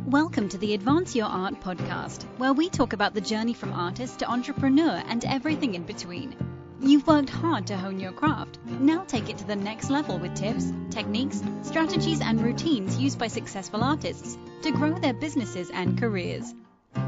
Welcome to the Advance Your Art podcast, where we talk about the journey from artist to entrepreneur and everything in between. You've worked hard to hone your craft. Now take it to the next level with tips, techniques, strategies, and routines used by successful artists to grow their businesses and careers.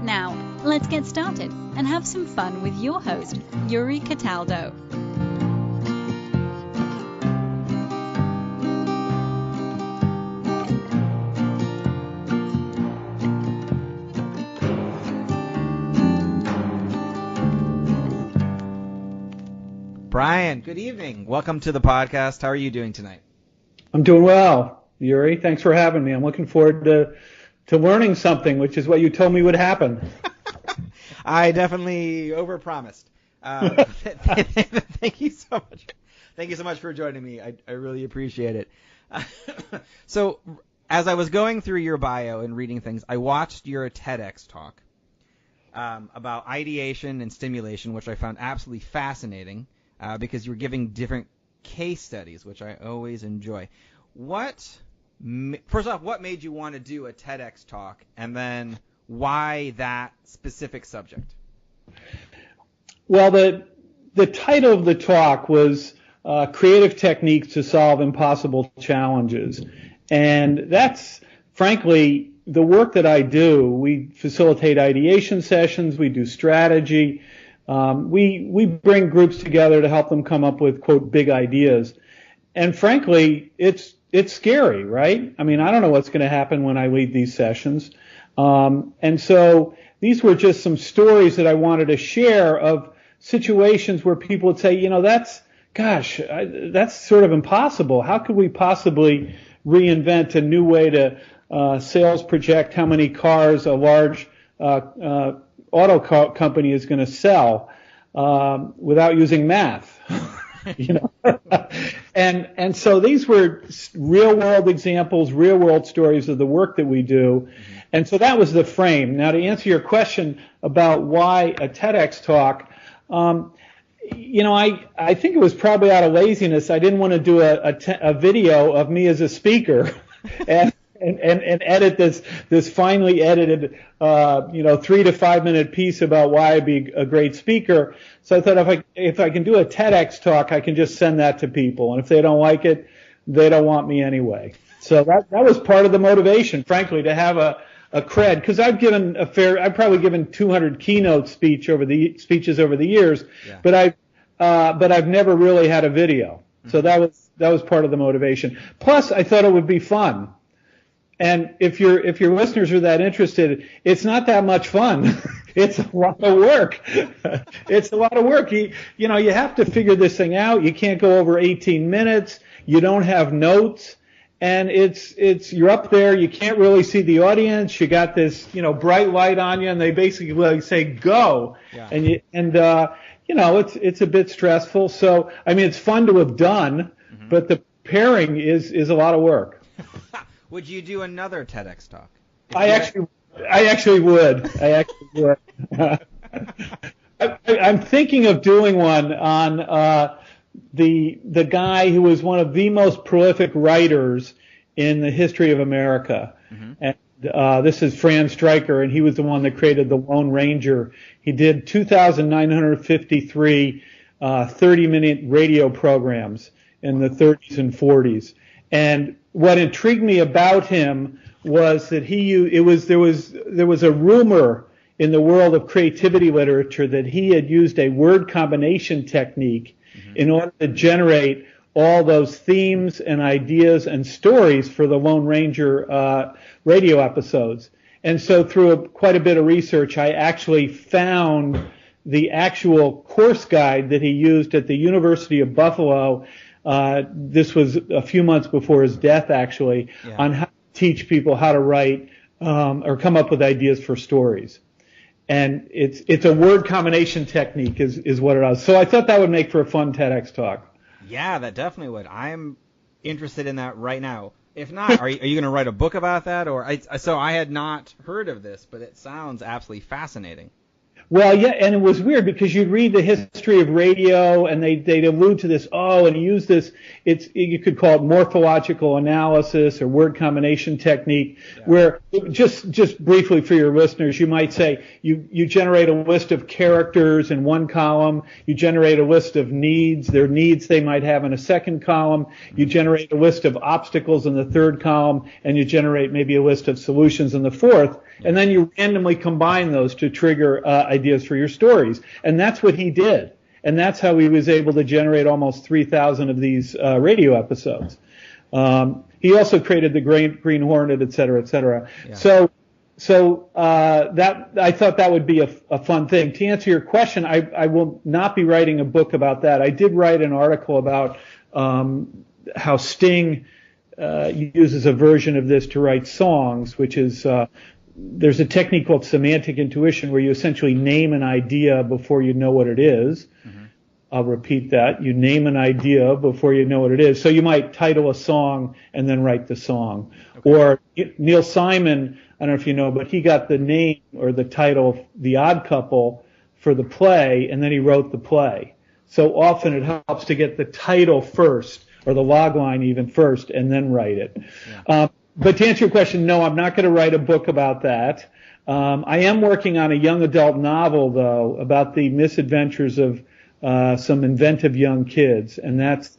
Now, let's get started and have some fun with your host, Yuri Cataldo. Bryan, good evening. Welcome to the podcast. How are you doing tonight? I'm doing well, Yuri. Thanks for having me. I'm looking forward to learning something, which is what you told me would happen. I definitely overpromised. Thank you so much. Thank you so much for joining me. I really appreciate it. So, as I was going through your bio and reading things, I watched your TEDx talk about ideation and stimulation, which I found absolutely fascinating. Because you were giving different case studies, which I always enjoy. First off, what made you want to do a TEDx talk, and then why that specific subject? Well, the title of the talk was Creative Techniques to Solve Impossible Challenges. And that's, frankly, the work that I do. We facilitate ideation sessions, we do strategy. We bring groups together to help them come up with, quote, big ideas. And frankly, it's scary, right? I mean, I don't know what's going to happen when I lead these sessions. And so these were just some stories that I wanted to share of situations where people would say, you know, that's sort of impossible. How could we possibly reinvent a new way to sales project how many cars a large auto company is going to sell without using math, you know. and so these were real world examples, real world stories of the work that we do. Mm-hmm. And so that was the frame. Now, to answer your question about why a TEDx talk, you know, I think it was probably out of laziness. I didn't want to do a video of me as a speaker and edit this finely edited, 3 to 5 minute piece about why I'd be a great speaker. So I thought if I can do a TEDx talk, I can just send that to people. And if they don't like it, they don't want me anyway. So that was part of the motivation, frankly, to have a cred, because I've probably given 200 keynote speeches over the years, yeah. But I've never really had a video. Mm-hmm. So that was part of the motivation. Plus, I thought it would be fun. And if your listeners are that interested, it's not that much fun. It's a lot of work. It's a lot of work. You have to figure this thing out. You can't go over 18 minutes. You don't have notes. And you're up there. You can't really see the audience. You got this, bright light on you, and they basically say, go. Yeah. It's a bit stressful. So, I mean, it's fun to have done, mm-hmm. but the preparing is a lot of work. Would you do another TEDx talk? I actually would. I'm thinking of doing one on the guy who was one of the most prolific writers in the history of America. Mm-hmm. And this is Franz Stryker, and he was the one that created the Lone Ranger. He did 2,953 30-minute radio programs in the 30s and 40s. And what intrigued me about him was that there was a rumor in the world of creativity literature that he had used a word combination technique mm-hmm. in order to generate all those themes and ideas and stories for the Lone Ranger radio episodes. And so through quite a bit of research, I actually found the actual course guide that he used at the University of Buffalo. This was a few months before his death, actually, yeah. on how to teach people how to write or come up with ideas for stories. And it's a word combination technique is what it is. So I thought that would make for a fun TEDx talk. Yeah, that definitely would. I'm interested in that right now. If not, are you going to write a book about that? So I had not heard of this, but it sounds absolutely fascinating. Well, yeah, and it was weird because you'd read the history of radio, and they'd allude to this. Oh, and use this. You could call it morphological analysis or word combination technique, where just briefly for your listeners, you might say you generate a list of characters in one column, you generate a list of needs, their needs they might have in a second column, you generate a list of obstacles in the third column, and you generate maybe a list of solutions in the fourth. And then you randomly combine those to trigger ideas for your stories. And that's what he did. And that's how he was able to generate almost 3,000 of these radio episodes. He also created the Green Hornet, et cetera, et cetera. Yeah. So that I thought that would be a fun thing. To answer your question, I will not be writing a book about that. I did write an article about how Sting uses a version of this to write songs, which is there's a technique called semantic intuition where you essentially name an idea before you know what it is. Mm-hmm. I'll repeat that. You name an idea before you know what it is. So you might title a song and then write the song. Okay. Or Neil Simon, I don't know if you know, but he got the name or the title, The Odd Couple, for the play, and then he wrote the play. So often it helps to get the title first, or the log line even first, and then write it. Yeah. But to answer your question, no, I'm not going to write a book about that. I am working on a young adult novel, though, about the misadventures of some inventive young kids, and that's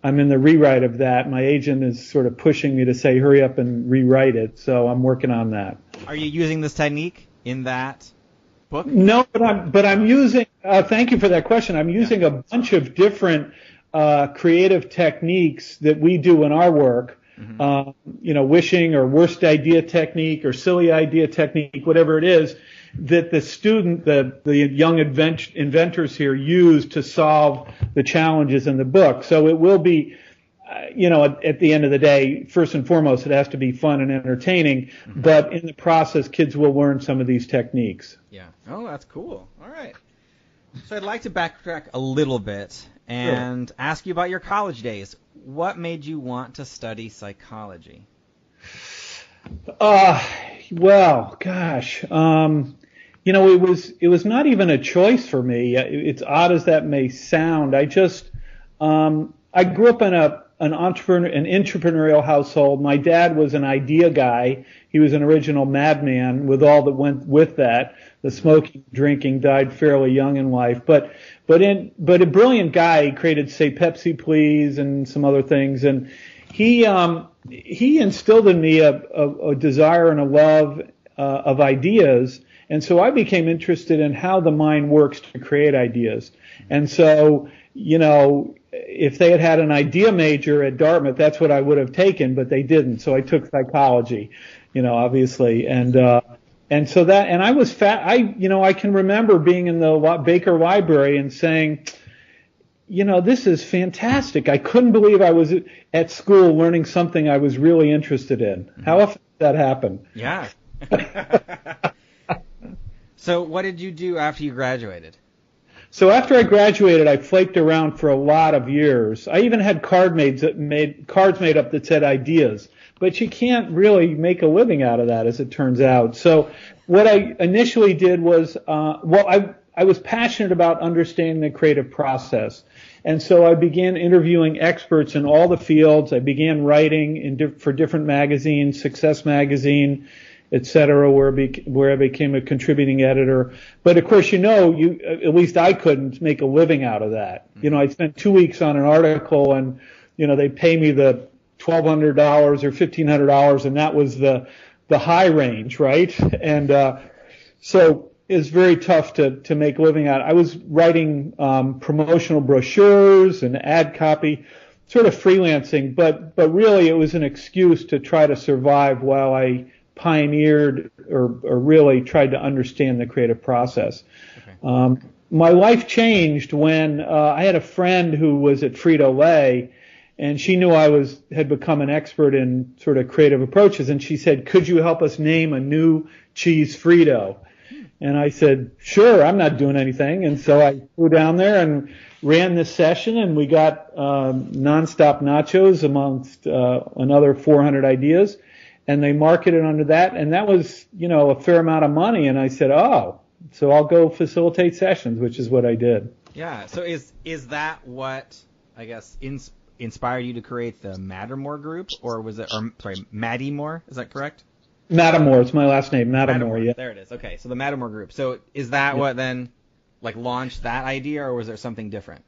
I'm in the rewrite of that. My agent is sort of pushing me to say, hurry up and rewrite it, so I'm working on that. Are you using this technique in that book? No, but I'm using. Thank you for that question. I'm using a bunch of different creative techniques that we do in our work. Mm-hmm. Wishing or worst idea technique or silly idea technique, whatever it is, that the student, the young inventors here use to solve the challenges in the book. So it will be, at the end of the day, first and foremost, it has to be fun and entertaining. Mm-hmm. But in the process, kids will learn some of these techniques. Yeah. Oh, that's cool. All right. So I'd like to backtrack a little bit and ask you about your college days. What made you want to study psychology? Well, gosh, it was not even a choice for me. It's odd as that may sound. I grew up in an entrepreneurial household. My dad was an idea guy. He was an original madman with all that went with that. The smoking, drinking, died fairly young in life, but a brilliant guy. He created, say, Pepsi Please and some other things, and he instilled in me a desire and a love of ideas, and so I became interested in how the mind works to create ideas. And so, if they had an idea major at Dartmouth, that's what I would have taken, but they didn't. So I took psychology, obviously, and so that, and I was I can remember being in the Baker Library and saying, this is fantastic. I couldn't believe I was at school learning something I was really interested in. Mm-hmm. How often does that happen? Yeah. So what did you do after you graduated? So after I graduated, I flaked around for a lot of years. I even had cards made up that said ideas. But you can't really make a living out of that, as it turns out. So what I initially did was, I was passionate about understanding the creative process. And so I began interviewing experts in all the fields. I began writing for different magazines, Success Magazine, et cetera, where I became a contributing editor. But of course, at least I couldn't make a living out of that. I spent 2 weeks on an article, and, they pay me the $1,200 or $1,500, and that was the high range, right? And so it's very tough to make a living out. I was writing promotional brochures and ad copy, sort of freelancing, but really it was an excuse to try to survive while I pioneered or really tried to understand the creative process. Okay. My life changed when I had a friend who was at Frito-Lay, and she knew I had become an expert in sort of creative approaches, and she said, "Could you help us name a new cheese Frito?" And I said, "Sure, I'm not doing anything." And so I flew down there and ran this session, and we got nonstop nachos amongst another 400 ideas, and they marketed under that, and that was, a fair amount of money. And I said, "Oh, So I'll go facilitate sessions, which is what I did. Yeah. So is that what, I guess, inspired you to create the Mattimore group, or was it, Mattimore? Is that correct? Mattimore. It's my last name, Mattimore. Yeah. There it is. Okay. So the Mattimore group. So is that what then, like, launched that idea, or was there something different?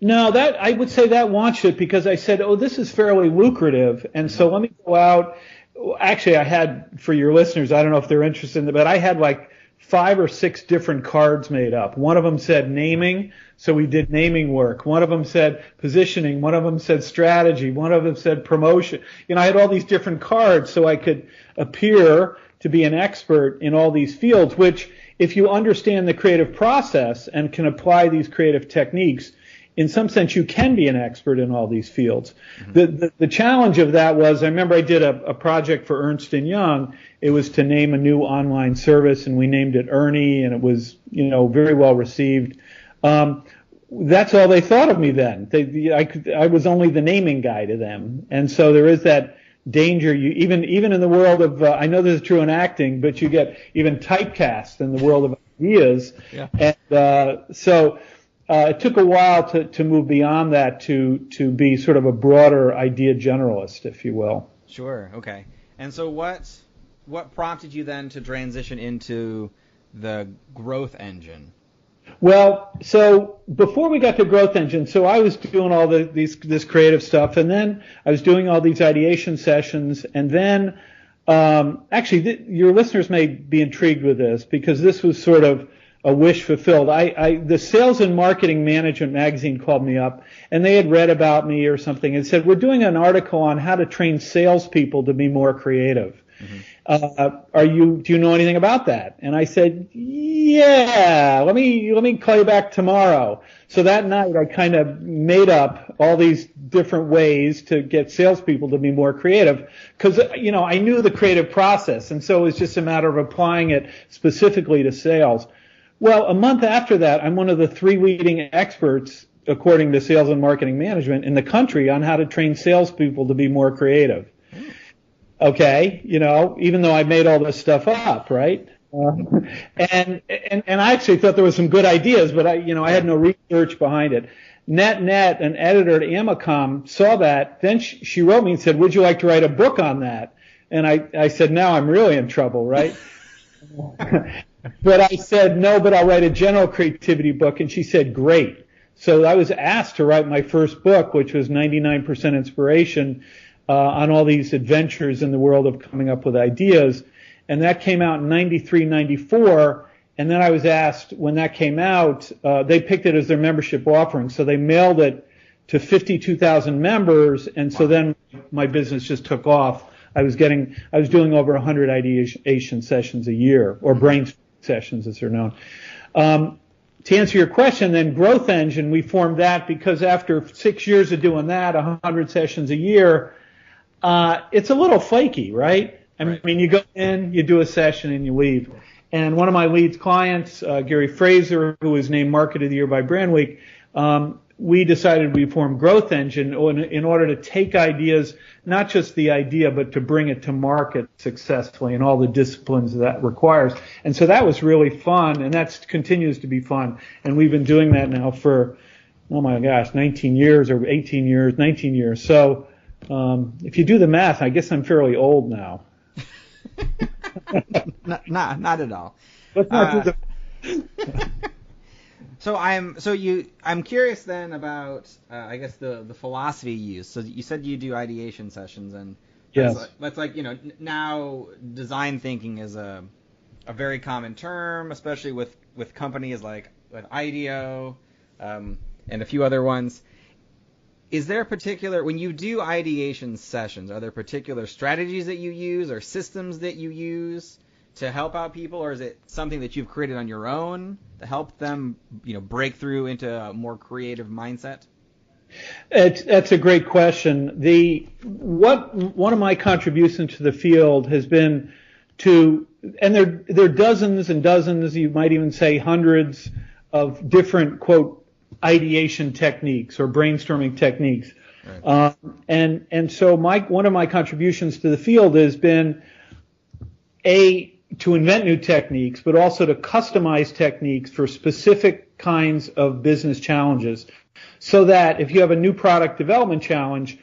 No, that I would say that launched it because I said, oh, this is fairly lucrative, and so let me go out. Actually, I had, for your listeners, I don't know if they're interested in it, but I had like 5 or 6 different cards made up. One of them said naming, so we did naming work. One of them said positioning. One of them said strategy. One of them said promotion. I had all these different cards so I could appear to be an expert in all these fields, which, if you understand the creative process and can apply these creative techniques, in some sense, you can be an expert in all these fields. Mm-hmm. The challenge of that was, I remember I did a project for Ernst & Young. It was to name a new online service, and we named it Ernie, and it was, very well received. That's all they thought of me then. I was only the naming guy to them. And so there is that danger. Even in the world of, I know this is true in acting, but you get even typecast in the world of ideas. Yeah. And so it took a while to move beyond that to be sort of a broader idea generalist, if you will. Sure. Okay. And so what prompted you then to transition into the growth engine? Well, so before we got to growth engine, so I was doing all this creative stuff, and then I was doing all these ideation sessions, and then your listeners may be intrigued with this because this was sort of a wish fulfilled. The Sales and Marketing Management magazine called me up, and they had read about me or something and said, we're doing an article on how to train salespeople to be more creative. Mm-hmm. Do you know anything about that? And I said, yeah, let me call you back tomorrow. So that night I kind of made up all these different ways to get salespeople to be more creative because, I knew the creative process, and so it was just a matter of applying it specifically to sales. Well, a month after that, I'm one of the 3 leading experts, according to Sales and Marketing Management, in the country on how to train salespeople to be more creative. Okay, even though I made all this stuff up, right? And I actually thought there was some good ideas, but I had no research behind it. Net, an editor at Amicom, saw that. Then she wrote me and said, would you like to write a book on that? And I said, now I'm really in trouble, right? But I said, no, but I'll write a general creativity book. And she said, great. So I was asked to write my first book, which was 99% inspiration, on all these adventures in the world of coming up with ideas. And that came out in 93, 94. And then I was asked, when that came out, they picked it as their membership offering. So they mailed it to 52,000 members. And so then my business just took off. I was doing over 100 ideation sessions a year, or brainstorming sessions as they're known. To answer your question, then Growth Engine, we formed that because after 6 years of doing that, 100 sessions a year, it's a little flaky, right? I mean, you go in, you do a session, and you leave. And one of my lead clients, Gary Fraser, who was named Market of the Year by Brandweek, we decided we form Growth Engine in order to take ideas, not just the idea, but to bring it to market successfully and all the disciplines that requires. And so that was really fun, and that continues to be fun. And we've been doing that now for, 19 years or 18 years, 19 years. So if you do the math, I guess I'm fairly old now. Not at all. Let's not do the... So I'm curious then about I guess the philosophy you use. So you said you do ideation sessions, and yes, that's like now design thinking is a very common term, especially with companies like with IDEO and a few other ones. Is there when you do ideation sessions, are there particular strategies that you use or systems that you use to help out people, or is it something that you've created on your own to help them, break through into a more creative mindset? That's a great question. One of my contributions to the field has been and there are dozens and dozens, you might even say hundreds of different, quote, ideation techniques or brainstorming techniques. Right. And so one of my contributions to the field has been to invent new techniques, but also to customize techniques for specific kinds of business challenges. So that if you have a new product development challenge,